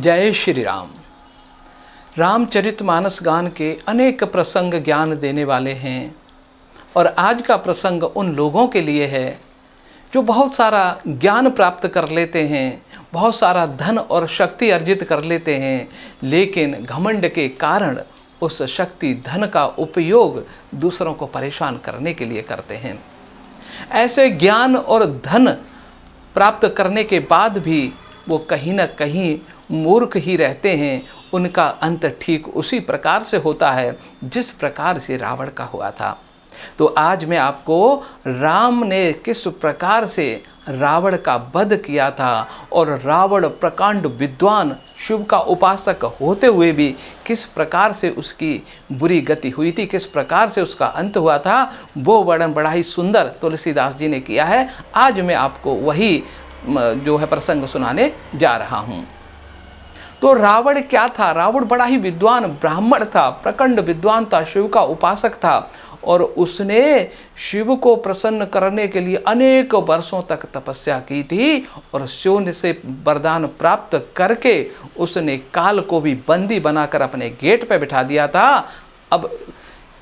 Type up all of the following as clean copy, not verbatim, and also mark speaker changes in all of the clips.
Speaker 1: जय श्री राम। रामचरितमानस गान के अनेक प्रसंग ज्ञान देने वाले हैं और आज का प्रसंग उन लोगों के लिए है जो बहुत सारा ज्ञान प्राप्त कर लेते हैं, बहुत सारा धन और शक्ति अर्जित कर लेते हैं, लेकिन घमंड के कारण उस शक्ति धन का उपयोग दूसरों को परेशान करने के लिए करते हैं। ऐसे ज्ञान और धन प्राप्त करने के बाद भी वो कहीं ना कहीं मूर्ख ही रहते हैं। उनका अंत ठीक उसी प्रकार से होता है जिस प्रकार से रावण का हुआ था। तो आज मैं आपको राम ने किस प्रकार से रावण का वध किया था और रावण प्रकांड विद्वान शिव का उपासक होते हुए भी किस प्रकार से उसकी बुरी गति हुई थी, किस प्रकार से उसका अंत हुआ था, वो वर्णन बड़ा ही सुंदर तुलसीदास जी ने किया है। आज मैं आपको वही जो है प्रसंग सुनाने जा रहा हूँ। तो रावण क्या था? रावण बड़ा ही विद्वान ब्राह्मण था, प्रकांड विद्वान था, शिव का उपासक था और उसने शिव को प्रसन्न करने के लिए अनेक वर्षों तक तपस्या की थी और शिव से वरदान प्राप्त करके उसने काल को भी बंदी बनाकर अपने गेट पे बिठा दिया था। अब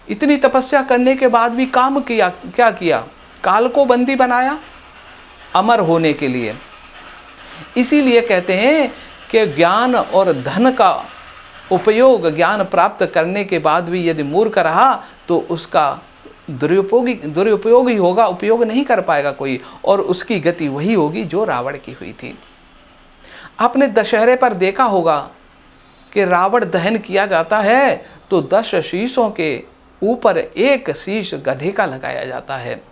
Speaker 1: इतनी तपस्या करने के बाद भी काम किया, क्या किया? काल को बंदी बनाया अमर होने के लिए। इसीलिए कहते हैं कि ज्ञान और धन का उपयोग ज्ञान प्राप्त करने के बाद भी यदि मूर्ख रहा तो उसका दुरुपयोग ही होगा, उपयोग नहीं कर पाएगा कोई, और उसकी गति वही होगी जो रावण की हुई थी। आपने दशहरे पर देखा होगा कि रावण दहन किया जाता है तो 10 शीशों के ऊपर एक शीश गधे का लगाया जाता है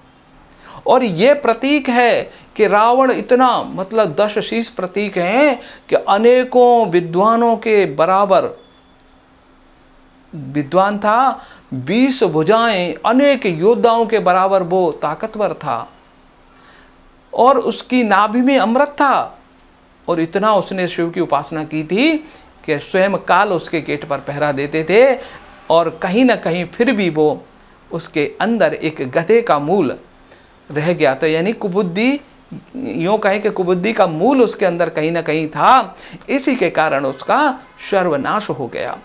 Speaker 1: और ये प्रतीक है कि रावण इतना, मतलब 10 शीश प्रतीक हैं कि अनेकों विद्वानों के बराबर विद्वान था, 20 भुजाएं, अनेक योद्धाओं के बराबर वो ताकतवर था और उसकी नाभि में अमृत था और इतना उसने शिव की उपासना की थी कि स्वयं काल उसके गेट पर पहरा देते थे और कहीं ना कहीं फिर भी वो उसके अंदर एक गधे का मूल रह गया था, यानी कुबुद्धि, यूँ कहें कि कुबुद्धि का मूल उसके अंदर कहीं ना कहीं था। इसी के कारण उसका सर्वनाश हो गया।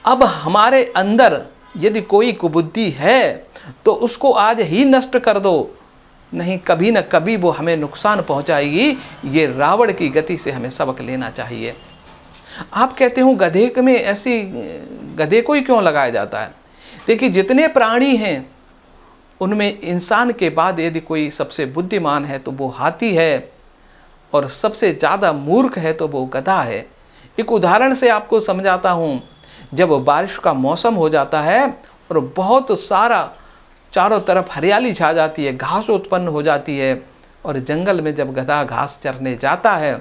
Speaker 1: अब हमारे अंदर यदि कोई कुबुद्धि है तो उसको आज ही नष्ट कर दो, नहीं कभी न कभी वो हमें नुकसान पहुंचाएगी। ये रावण की गति से हमें सबक लेना चाहिए। आप कहते हो गधे में ऐसी, गधे को ही क्यों लगाया जाता है? देखिए, जितने प्राणी हैं उनमें इंसान के बाद यदि कोई सबसे बुद्धिमान है तो वो हाथी है और सबसे ज़्यादा मूर्ख है तो वो गधा है। एक उदाहरण से आपको समझाता हूँ। जब बारिश का मौसम हो जाता है और बहुत सारा चारों तरफ हरियाली छा जाती है, घास उत्पन्न हो जाती है और जंगल में जब गधा घास चरने जाता है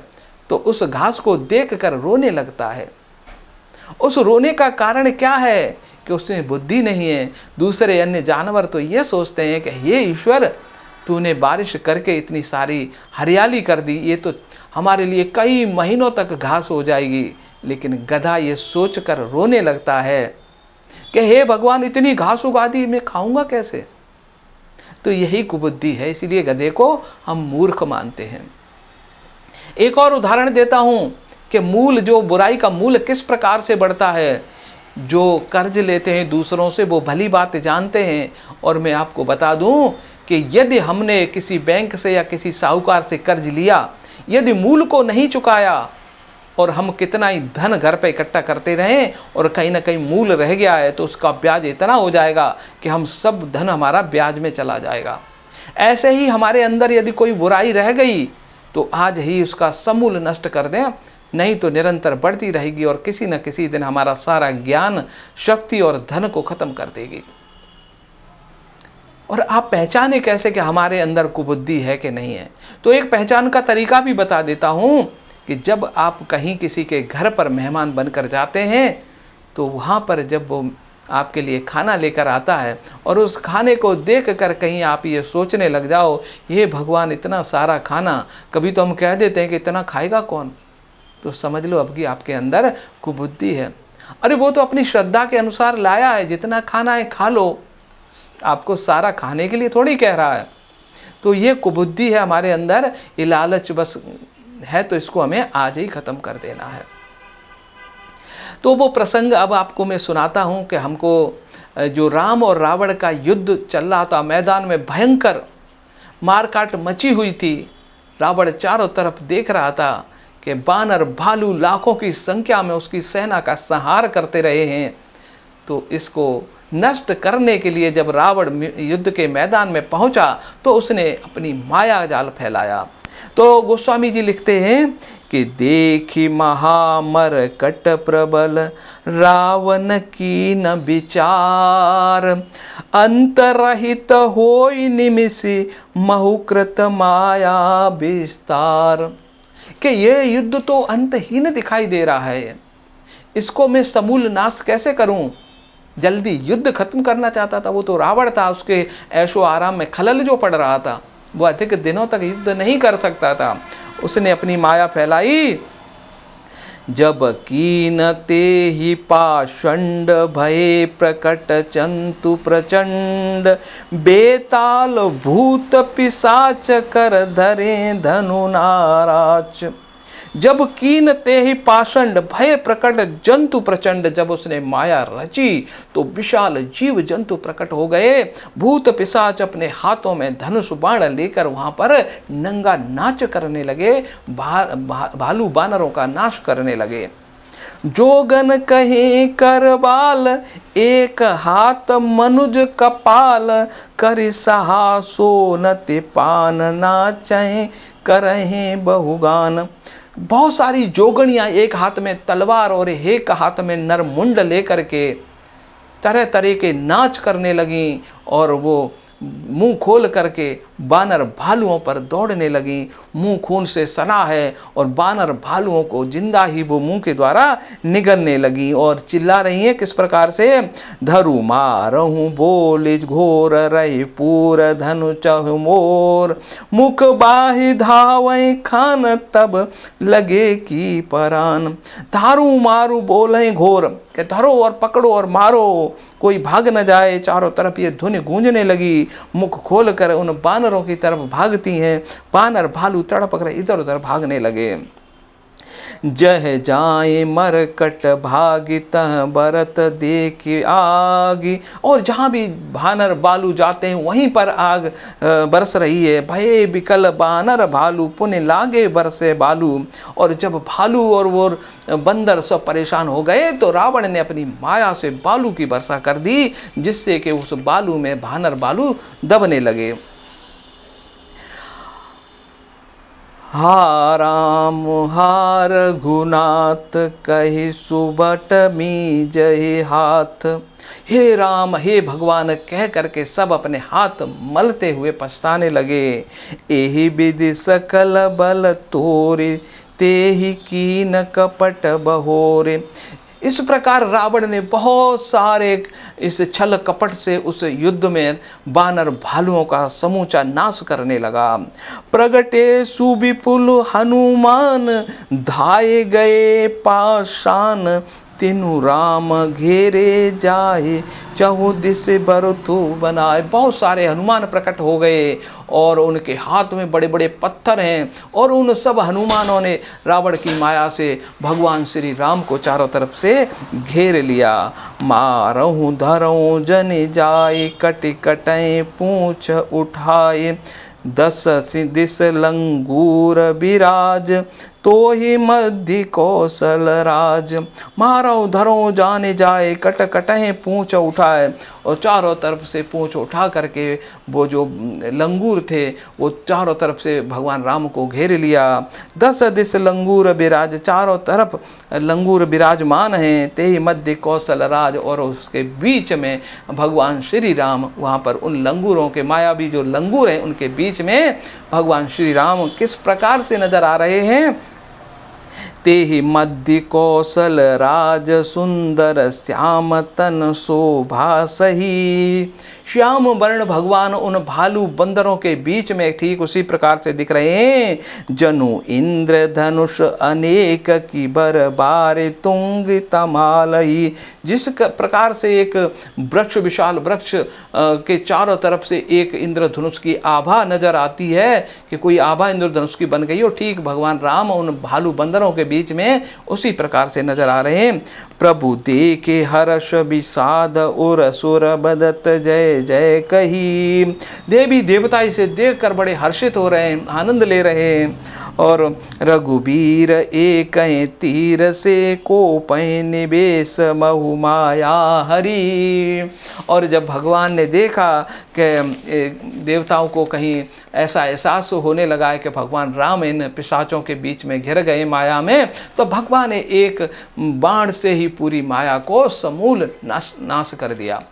Speaker 1: तो उस घास को देखकर रोने लगता है। उस रोने का कारण क्या है कि उसमें बुद्धि नहीं है। दूसरे अन्य जानवर तो ये सोचते हैं कि ये ईश्वर, तूने बारिश करके इतनी सारी हरियाली कर दी, ये तो हमारे लिए कई महीनों तक घास हो जाएगी। लेकिन गधा ये सोचकर रोने लगता है कि हे भगवान, इतनी घास उगा दी, मैं खाऊंगा कैसे? तो यही कुबुद्धि है, इसीलिए गधे को हम मूर्ख मानते हैं। एक और उदाहरण देता हूँ कि मूल, जो बुराई का मूल किस प्रकार से बढ़ता है। जो कर्ज लेते हैं दूसरों से वो भली बात जानते हैं और मैं आपको बता दूं कि यदि हमने किसी बैंक से या किसी साहूकार से कर्ज लिया, यदि मूल को नहीं चुकाया और हम कितना ही धन घर पे इकट्ठा करते रहें और कहीं ना कहीं मूल रह गया है तो उसका ब्याज इतना हो जाएगा कि हम सब धन हमारा ब्याज में चला जाएगा। ऐसे ही हमारे अंदर यदि कोई बुराई रह गई तो आज ही उसका समूल नष्ट कर दें, नहीं तो निरंतर बढ़ती रहेगी और किसी न किसी दिन हमारा सारा ज्ञान, शक्ति और धन को खत्म कर देगी। और आप पहचाने कैसे कि हमारे अंदर कुबुद्धि है कि नहीं है? तो एक पहचान का तरीका भी बता देता हूँ कि जब आप कहीं किसी के घर पर मेहमान बनकर जाते हैं तो वहाँ पर जब वो आपके लिए खाना लेकर आता है और उस खाने को देख कर कहीं आप ये सोचने लग जाओ, ये भगवान इतना सारा खाना, कभी तो हम कह देते हैं कि इतना खाएगा कौन, तो समझ लो अब कि आपके अंदर कुबुद्धि है। अरे वो तो अपनी श्रद्धा के अनुसार लाया है, जितना खाना है खा लो, आपको सारा खाने के लिए थोड़ी कह रहा है। तो ये कुबुद्धि है हमारे अंदर, ये लालच बस है तो इसको हमें आज ही ख़त्म कर देना है। तो वो प्रसंग अब आपको मैं सुनाता हूँ कि हमको जो राम और रावण का युद्ध चल रहा था, मैदान में भयंकर मारकाट मची हुई थी। रावण चारों तरफ देख रहा था कि बानर भालू लाखों की संख्या में उसकी सेना का संहार करते रहे हैं। तो इसको नष्ट करने के लिए जब रावण युद्ध के मैदान में पहुंचा तो उसने अपनी माया जाल फैलाया। तो गोस्वामी जी लिखते हैं कि देखी महामर कट प्रबल रावण की न विचार, अंतरहित होई निमिषि महुकृत माया विस्तार। कि ये युद्ध तो अंतहीन दिखाई दे रहा है, इसको मैं समूल नाश कैसे करूं। जल्दी युद्ध खत्म करना चाहता था वो तो रावण था, उसके ऐशो आराम में खलल जो पड़ रहा था, वो अधिक दिनों तक युद्ध नहीं कर सकता था। उसने अपनी माया फैलाई। जब कीन ते ही पाषंड भये प्रकट चंतु प्रचंड, बेताल भूत पिशाच कर धरे धनु नाराच। जब कीन ते ही पाषंड भय प्रकट जंतु प्रचंड, जब उसने माया रची तो विशाल जीव जंतु प्रकट हो गए। भूत पिशाच अपने हाथों में धनुष बाण लेकर वहां पर नंगा नाच करने लगे, भालू बानरों का नाश करने लगे। जोगन कहे करबाल एक हाथ मनुज कपाल, कर साहसो नति पान नाचै करहे बहुगान। बहुत सारी जोगणियाँ एक हाथ में तलवार और एक हाथ में नरमुंड लेकर के तरह तरह के नाच करने लगी और वो मुंह खोल करके बानर भालुओं पर दौड़ने लगी। मुंह खून से सना है और बानर भालुओं को जिंदा ही वो मुंह के द्वारा निगलने लगी और चिल्ला रही हैं किस प्रकार से। धरु मारहूँ बोलिज घोर रही पूर धनु चहु मोर, मुख बाहि धावै खान तब लगे की परान। धारू मारू बोले घोर, के धरो और पकड़ो और मारो, कोई भाग न जाए। चारों तरफ ये धुन गूंजने लगी। मुख खोल कर उन बानरों की तरफ भागती हैं। बानर भालू तड़प कर इधर उधर भागने लगे। जह जाए मरकट भागी तह बरत देखी आगी। और जहाँ भी बानर भालू जाते हैं वहीं पर आग बरस रही है। भये बिकल बानर भालू पुण्य लागे बरसे बालू। और जब भालू और वो बंदर सब परेशान हो गए तो रावण ने अपनी माया से बालू की वर्षा कर दी, जिससे कि उस बालू में बानर भालू दबने लगे। हाराम हार गुनात कही सुबट मी जय हाथ। हे राम हे भगवान कह करके सब अपने हाथ मलते हुए पछताने लगे। एहि विधि सकल बल तोरे, ते ही कीन कपट बहोरे। इस प्रकार रावण ने बहुत सारे इस छल कपट से उस युद्ध में बानर भालुओं का समूचा नाश करने लगा। प्रगटे सुविपुल हनुमान, धाये गए पाषाण, तिनु राम घेरे जाए, चहु दिस बरतु बनाए। बहुत सारे हनुमान प्रकट हो गए और उनके हाथ में बड़े बड़े पत्थर हैं और उन सब हनुमानों ने रावण की माया से भगवान श्री राम को चारों तरफ से घेर लिया। मारहूँ धरऊँ जन जाए, कटि कटै पूँछ उठाए, दस दिस लंगूर विराज, तो ही मध्य कौशल राज। मारो धरो जाने जाए, कट कटहे पूँछ उठाए। और चारों तरफ से पूँछ उठा करके वो जो लंगूर थे वो चारों तरफ से भगवान राम को घेर लिया। दस दिस लंगूर विराज, चारों तरफ लंगूर विराजमान हैं। ते ही मध्य कौशल राज, और उसके बीच में भगवान श्री राम वहाँ पर उन लंगूरों के मायावी जो लंगूर हैं उनके बीच में भगवान श्री राम किस प्रकार से नजर आ रहे हैं। तेहि मध्य कौशल राज सुंदर श्याम तन शोभा सही। श्याम वर्ण भगवान उन भालू बंदरों के बीच में ठीक उसी प्रकार से दिख रहे हैं। जनु इंद्र धनुष अनेक की बर बारे तुंग तमालही। जिस प्रकार से एक वृक्ष, विशाल वृक्ष के चारों तरफ से एक इंद्रधनुष की आभा नजर आती है कि कोई आभा इंद्रधनुष की बन गई हो, ठीक भगवान राम उन भालू बंदरों के बीच में उसी प्रकार से नजर आ रहे हैं। प्रभु देखे हर्ष विषाद और असुर बदत जय जय कही। देवी देवता इसे देखकर बड़े हर्षित हो रहे हैं, आनंद ले रहे हैं। और रघुबीर एक तीर से को पै निवेश महु माया हरि। और जब भगवान ने देखा कि देवताओं को कहीं ऐसा एहसास होने लगा है कि भगवान राम इन पिशाचों के बीच में घिर गए माया में, तो भगवान ने एक बाण से ही पूरी माया को समूल नाश कर दिया।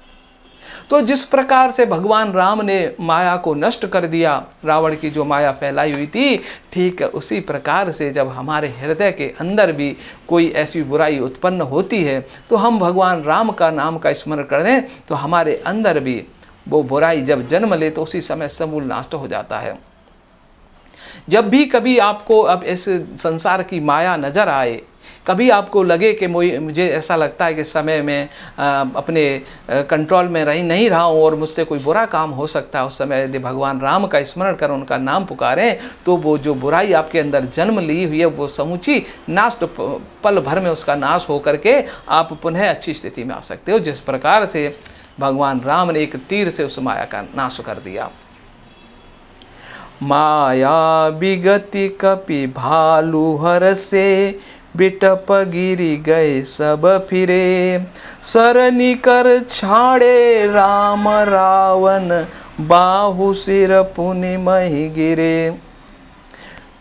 Speaker 1: तो जिस प्रकार से भगवान राम ने माया को नष्ट कर दिया, रावण की जो माया फैलाई हुई थी, ठीक उसी प्रकार से जब हमारे हृदय के अंदर भी कोई ऐसी बुराई उत्पन्न होती है तो हम भगवान राम का नाम का स्मरण करें तो हमारे अंदर भी वो बुराई जब जन्म ले तो उसी समय समूल नष्ट हो जाता है। जब भी कभी आपको अब इस संसार की माया नजर आए, कभी आपको लगे कि मुझे ऐसा लगता है कि समय में अपने कंट्रोल में नहीं रहा हूँ और मुझसे कोई बुरा काम हो सकता है, उस समय यदि भगवान राम का स्मरण कर उनका नाम पुकारें तो वो जो बुराई आपके अंदर जन्म ली हुई है वो समूची नाश, पल भर में उसका नाश हो करके आप पुनः अच्छी स्थिति में आ सकते हो। जिस प्रकार से भगवान राम ने एक तीर से उस माया का नाश कर दिया। माया विगति कपि भालू हर से बिटप गिरी गए सब फिरे। सरनी कर छाड़े राम रावण बाहु सिर पुनि मही गिरे।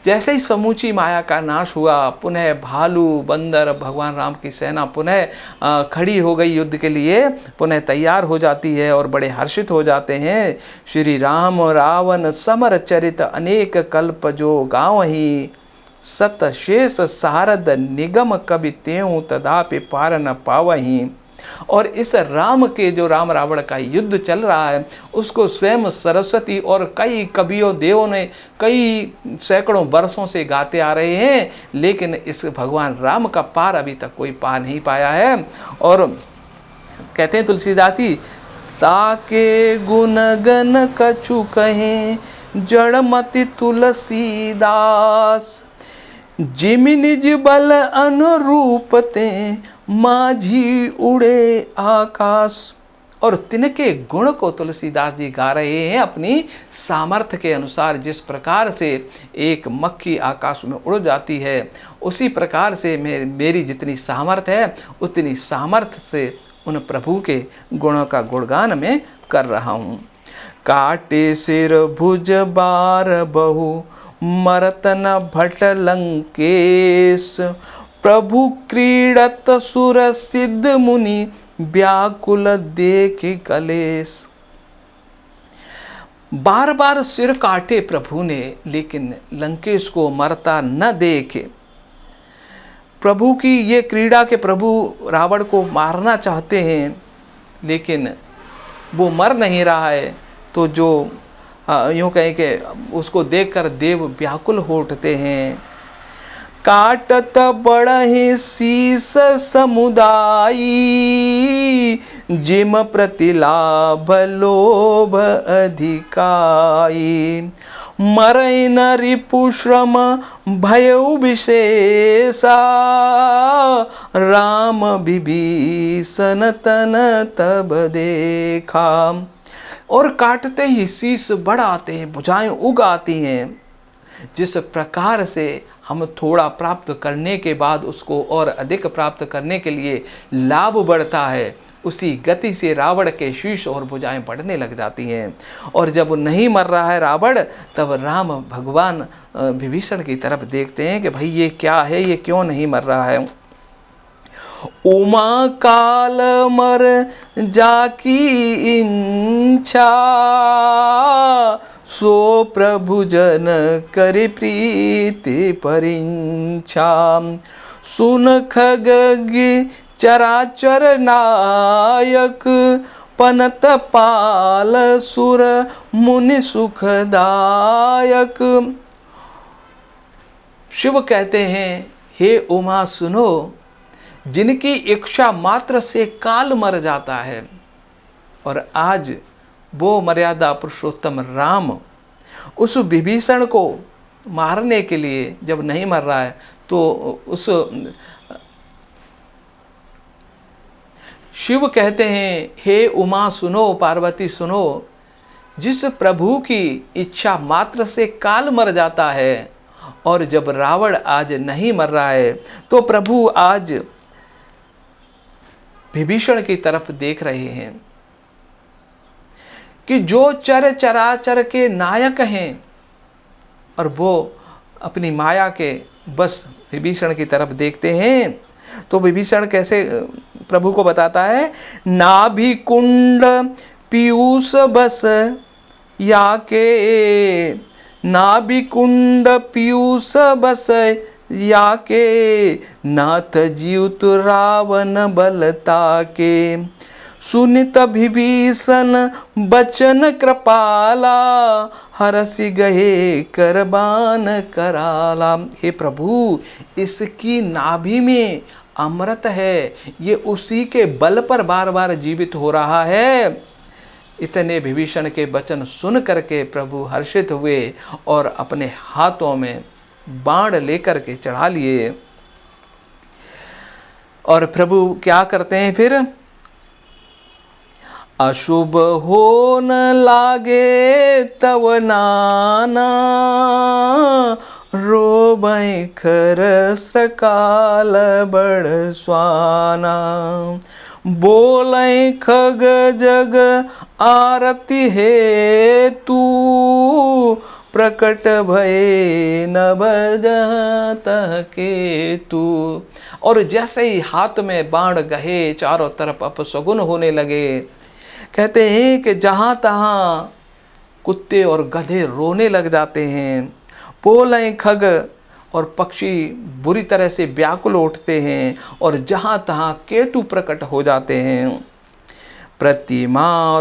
Speaker 1: जैसे ही समूची माया का नाश हुआ, पुनः भालू बंदर भगवान राम की सेना पुनः खड़ी हो गई युद्ध के लिए, पुनः तैयार हो जाती है और बड़े हर्षित हो जाते हैं। श्री राम रावण समर चरित अनेक कल्प जो गावहीं। सत शेष सारद निगम कवि तेऊ तदापि पार न पावहीं। और इस राम के जो राम रावण का युद्ध चल रहा है उसको स्वयं सरस्वती और कई कवियों देवों ने कई सैकड़ों वर्षों से गाते आ रहे हैं, लेकिन इस भगवान राम का पार अभी तक कोई पा नहीं पाया है। और कहते हैं तुलसीदास जी, ताके गुण गन कछु कहें जड़मति तुलसीदास। जिमि निज बल अनुरूप ते माझी उड़े आकाश। और तिनके गुण को तुलसीदास जी गा रहे हैं अपनी सामर्थ्य के अनुसार। जिस प्रकार से एक मक्खी आकाश में उड़ जाती है, उसी प्रकार से मेरी जितनी सामर्थ्य है उतनी सामर्थ्य से उन प्रभु के गुणों का गुणगान मैं कर रहा हूँ। काटे सिर भुज बार बहु मरत न भट लंकेश। प्रभु क्रीड़त सुर सिद्ध मुनि व्याकुल देखि कलेश। बार बार सिर काटे प्रभु ने, लेकिन लंकेश को मरता न देखे। प्रभु की ये क्रीड़ा के प्रभु रावण को मारना चाहते हैं लेकिन वो मर नहीं रहा है, तो जो यूँ कहें कि उसको देखकर देव व्याकुल हो उठते हैं। काटत बड़हि शीस समुदायी जिम प्रतिलाभ लोभ अधिकाई। मरै न रिपुश्रम भयउ विशेषा राम विभीषण तन तब देखा। और काटते ही शीश बढ़ाते हैं, भुजाएं उग आती हैं। जिस प्रकार से हम थोड़ा प्राप्त करने के बाद उसको और अधिक प्राप्त करने के लिए लाभ बढ़ता है, उसी गति से रावण के शीश और भुजाएं बढ़ने लग जाती हैं। और जब वो नहीं मर रहा है रावण, तब राम भगवान विभीषण की तरफ देखते हैं कि भाई ये क्या है, ये क्यों नहीं मर रहा है। उमा काल मर जाकी इंछा सो प्रभु जन करि प्रीति परिंछा। सुन खगि चराचर नायक, पनत पाल सुर मुनि सुखदायक। शिव कहते हैं, हे उमा सुनो, जिनकी इच्छा मात्र से काल मर जाता है, और आज वो मर्यादा पुरुषोत्तम राम उस विभीषण को मारने के लिए जब नहीं मर रहा है, तो उस शिव कहते हैं, हे उमा सुनो, पार्वती सुनो, जिस प्रभु की इच्छा मात्र से काल मर जाता है, और जब रावण आज नहीं मर रहा है, तो प्रभु आज विभीषण की तरफ देख रहे हैं कि जो चर चराचर के नायक हैं, और वो अपनी माया के बस विभीषण की तरफ देखते हैं। तो विभीषण कैसे प्रभु को बताता है, नाभि कुंड पीयूष बस या के, नाभि कुंड पीयूष बस या के, नाथ जीउत रावण बलता के। सुनित विभीषण बचन कृपाला, हरसि गहे करबान कराला। हे प्रभु, इसकी नाभि में अमृत है, ये उसी के बल पर बार बार जीवित हो रहा है। इतने विभीषण के वचन सुन करके प्रभु हर्षित हुए और अपने हाथों में बाण लेकर के चढ़ा लिए। और प्रभु क्या करते हैं फिर, अशुभ हो न लागे तव नाना, रोबै खर श्रकाल बड़ स्वाना। बोलै खग जग आरती है तू, प्रकट भये नभ जहाँ के तू। और जैसे ही हाथ में बाण गहे, चारों तरफ अपशगुन होने लगे। कहते हैं कि जहाँ तहाँ कुत्ते और गधे रोने लग जाते हैं, बोले खग और पक्षी बुरी तरह से व्याकुल उठते हैं, और जहाँ तहाँ केतु प्रकट हो जाते हैं। प्रतिमा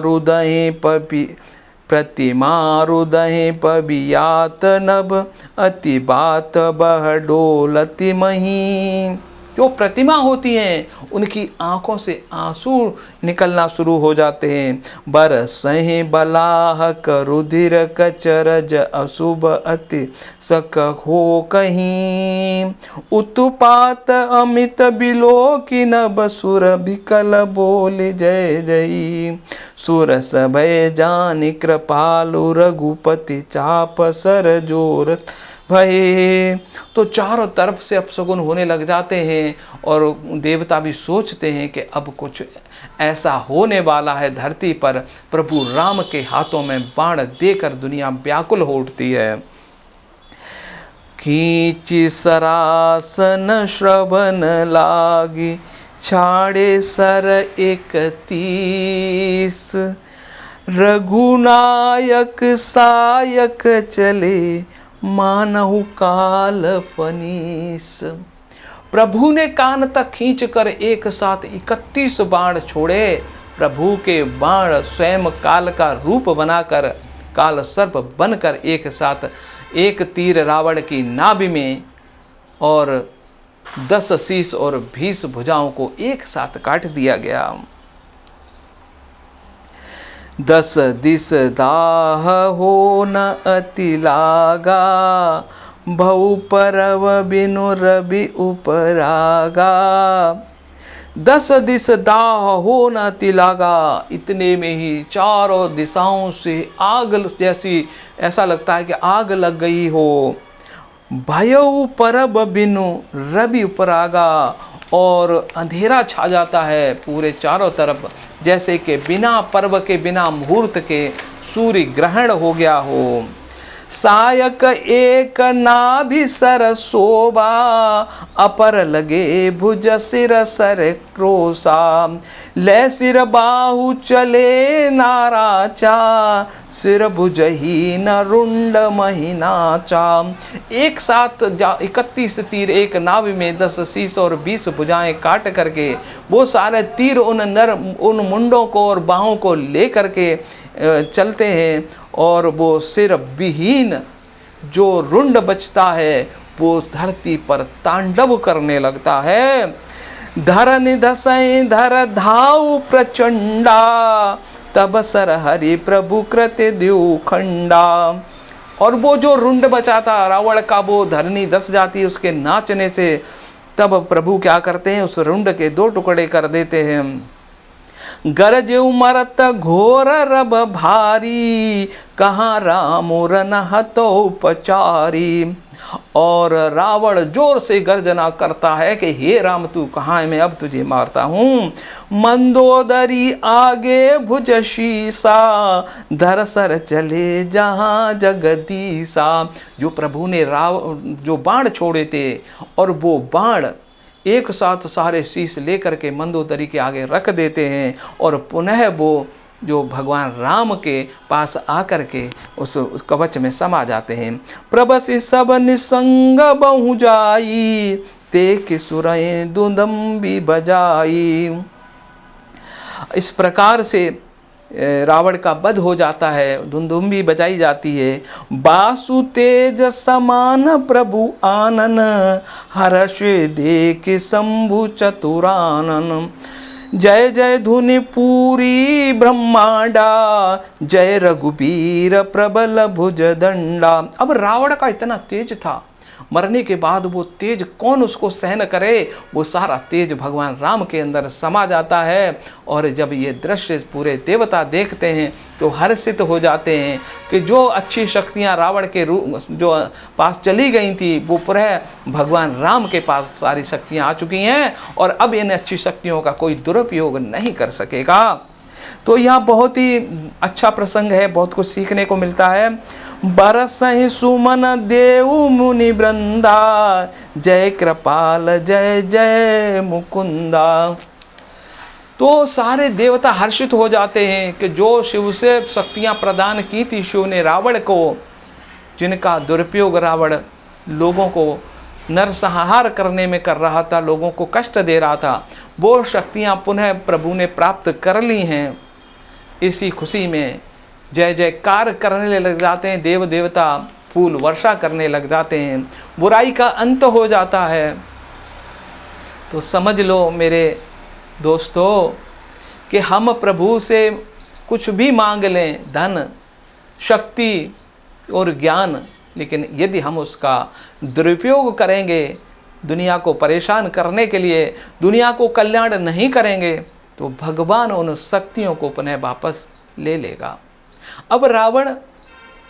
Speaker 1: रुदय पबियात नभ, अति बात बह डोलति मही। जो प्रतिमा होती हैं उनकी आंखों से आंसू निकलना शुरू हो जाते हैं। बरसहि बलाहक रुधिर कचरज अशुभ अति सक हो कहीं। उत्पात अमित बिलोकी नभ, सुर बिकल बोल जय जय। सुर सभय जानि कृपालु, रघुपति चाप सर जोर भय। तो चारों तरफ से अपशगुन होने लग जाते हैं, और देवता भी सोचते हैं कि अब कुछ ऐसा होने वाला है धरती पर। प्रभु राम के हाथों में बाण देकर दुनिया व्याकुल हो उठती है। खींची सरासन श्रवण लागी, छाड़े सर 31। रघुनायक सायक चले, मानहु काल फनीस। प्रभु ने कान तक खींच कर एक साथ 31 बाण छोड़े। प्रभु के बाण स्वयं काल का रूप बनाकर, काल सर्प बनकर एक साथ एक तीर रावण की नाभि में और 10 शीश और 20 भुजाओं को एक साथ काट दिया गया। 10 दिस दाह हो न अति लागा, भऊ परव बिनु रवि उपरागा। 10 दिस दाह हो न अति लागा। इतने में ही चारों दिशाओं से आग जैसी, ऐसा लगता है कि आग लग गई हो। भयऊ परब बिनु रवि उपरागा, और अंधेरा छा जाता है पूरे चारों तरफ, जैसे कि बिना पर्व के, बिना मुहूर्त के सूर्य ग्रहण हो गया हो। सायक एक नाभि सर शोभा, अपर लगे भुज सिर सर क्रोसा, ले सिर बाहु चले नाराचा, सिर भुजहीन रुंड महीनाचा। एक साथ 31 तीर एक नाभि में, 10 शीश और 20 भुजाएं काट करके वो सारे तीर उन मुंडों को और बाहों को ले करके चलते हैं, और वो सिर विहीन जो रुंड बचता है वो धरती पर तांडव करने लगता है। धर निधसै धर धाउ प्रचंडा, तब सर हरि प्रभु कृत द्यू खंडा। और वो जो रुंड बचाता रावण का, वो धरनी धस जाती है उसके नाचने से, तब प्रभु क्या करते हैं, उस रुंड के 2 टुकड़े कर देते हैं। गरज मरत घोर रब भारी, कहाँ राम रन हतो उपचारी। और रावण जोर से गर्जना करता है कि हे राम तू कहाँ है, मैं अब तुझे मारता हूँ। मंदोदरी आगे भुज शीसा, धर सर चले जहाँ जगदीसा। जो प्रभु ने जो बाण छोड़े थे, और वो बाण एक साथ सारे शीश लेकर के मंदोदरी के आगे रख देते हैं, और पुनः वो जो भगवान राम के पास आकर के उस कवच में समा जाते हैं। प्रभसि सब निसंग बहु जाई, ते कि सुरय दुंदम्बी बजाई। इस प्रकार से रावण का वध हो जाता है, धुंधुम्बी बजाई जाती है। बासु तेज समान प्रभु आनन, हर्ष देख शंभु चतुरानन। जय जय धुनि पूरी ब्रह्मांडा, जय रघुबीर प्रबल भुज दंडा। अब रावण का इतना तेज था, मरने के बाद वो तेज कौन उसको सहन करे, वो सारा तेज भगवान राम के अंदर समा जाता है। और जब ये दृश्य पूरे देवता देखते हैं तो हर्षित हो जाते हैं कि जो अच्छी शक्तियां रावण के जो पास चली गई थी, वो पुनः भगवान राम के पास सारी शक्तियां आ चुकी हैं, और अब इन अच्छी शक्तियों का कोई दुरुपयोग नहीं कर सकेगा। तो यह बहुत ही अच्छा प्रसंग है, बहुत कुछ सीखने को मिलता है। बरसहि सुमन देव मुनि वृंदा, जय कृपाल जय जय मुकुंदा। तो सारे देवता हर्षित हो जाते हैं कि जो शिव से शक्तियां प्रदान की थी शिव ने रावण को, जिनका दुरुपयोग रावण लोगों को नरसंहार करने में कर रहा था, लोगों को कष्ट दे रहा था, वो शक्तियां पुनः प्रभु ने प्राप्त कर ली हैं। इसी खुशी में जय जयकार करने लग जाते हैं देव देवता, फूल वर्षा करने लग जाते हैं, बुराई का अंत हो जाता है। तो समझ लो मेरे दोस्तों कि हम प्रभु से कुछ भी मांग लें, धन, शक्ति और ज्ञान, लेकिन यदि हम उसका दुरुपयोग करेंगे दुनिया को परेशान करने के लिए, दुनिया को कल्याण नहीं करेंगे, तो भगवान उन शक्तियों को पुनः वापस ले लेगा। अब रावण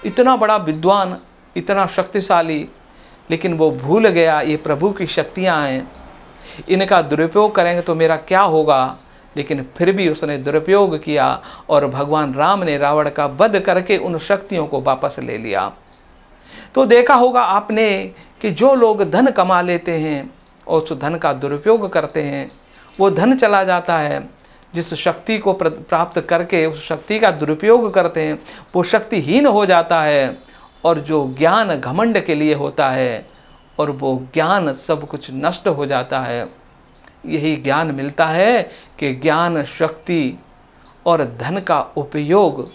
Speaker 1: इतना बड़ा विद्वान, इतना शक्तिशाली, लेकिन वो भूल गया ये प्रभु की शक्तियाँ हैं, इनका दुरुपयोग करेंगे तो मेरा क्या होगा। लेकिन फिर भी उसने दुरुपयोग किया और भगवान राम ने रावण का वध करके उन शक्तियों को वापस ले लिया। तो देखा होगा आपने कि जो लोग धन कमा लेते हैं और उस धन का दुरुपयोग करते हैं, वो धन चला जाता है। जिस शक्ति को प्राप्त करके उस शक्ति का दुरुपयोग करते हैं, वो शक्तिहीन हो जाता है। और जो ज्ञान घमंड के लिए होता है, और वो ज्ञान सब कुछ नष्ट हो जाता है। यही ज्ञान मिलता है कि ज्ञान, शक्ति और धन का उपयोग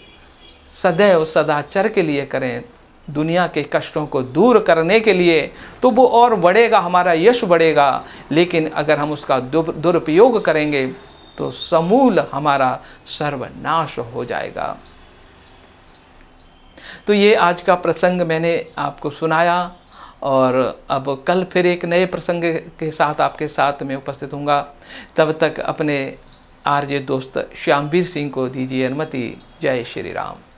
Speaker 1: सदैव सदाचार के लिए करें, दुनिया के कष्टों को दूर करने के लिए, तो वो और बढ़ेगा, हमारा यश बढ़ेगा। लेकिन अगर हम उसका दुरुपयोग करेंगे तो समूल हमारा सर्वनाश हो जाएगा। तो ये आज का प्रसंग मैंने आपको सुनाया, और अब कल फिर एक नए प्रसंग के साथ आपके साथ में उपस्थित हूँगा। तब तक अपने आरजे दोस्त श्यामवीर सिंह को दीजिए अनुमति। जय श्री राम।